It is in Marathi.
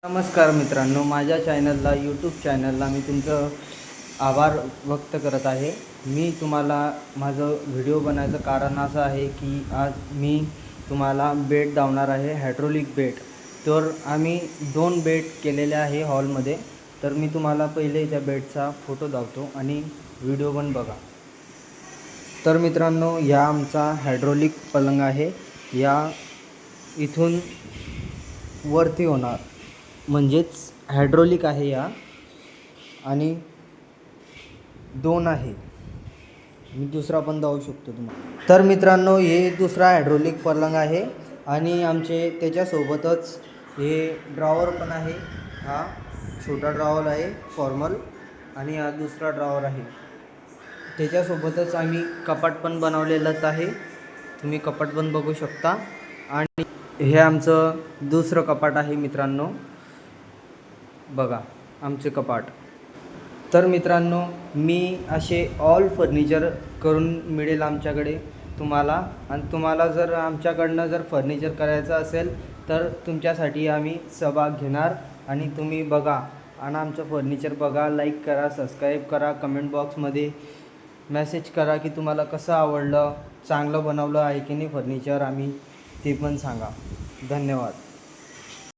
नमस्कार मित्रांनो, माझ्या चॅनलला यूट्यूब चॅनलला मी तुमचं आभार व्यक्त करत आहे. मी तुम्हाला माझं व्हिडिओ बनायचं कारण असं आहे की आज मी तुम्हाला बेड दावणार आहे, हायड्रोलिक बेड. तर आम्ही 2 बेड केलेले आहे हॉलमध्ये. तर मी तुम्हाला पहिले त्या बेडचा फोटो दाखवतो आणि व्हिडिओ पण बघा. तर मित्रांनो, या आमचा हायड्रोलिक पलंग आहे. या इथून वरती होणार, म्हणजेच हायड्रोलिक आहे या, आणि 2 आहे. मी दुसरा पण दाखवू शकतो तुम्हाला. तर मित्रांनो, हे दुसरा हायड्रोलिक पलंग आहे आणि आमचे त्याच्यासोबतच हे ड्रॉवर पण आहे. हा छोटा ड्रॉवर आहे फॉर्मल, आणि हा दुसरा ड्रॉवर आहे. त्याच्यासोबतच आम्ही कपाट पण बनवलेलंच आहे. तुम्ही कपाट पण बघू शकता. आणि हे आमचं दुसरं कपाट आहे मित्रांनो, बघा आमचे कपाट. तर मित्रांनो, मी असे ऑल फर्निचर करून मिळेल आमच्याकडे तुम्हाला. आणि तुम्हाला जर आमच्याकडनं जर फर्निचर करायचं असेल तर तुमच्यासाठी आम्ही सहभाग घेणार. आणि तुम्ही बघा आणि आमचं फर्निचर बघा, लाईक करा, सबस्क्राईब करा, कमेंट बॉक्समध्ये मेसेज करा की तुम्हाला कसं आवडलं, चांगलं बनवलं आहे की नाही फर्निचर, आम्ही ते पण सांगा. धन्यवाद.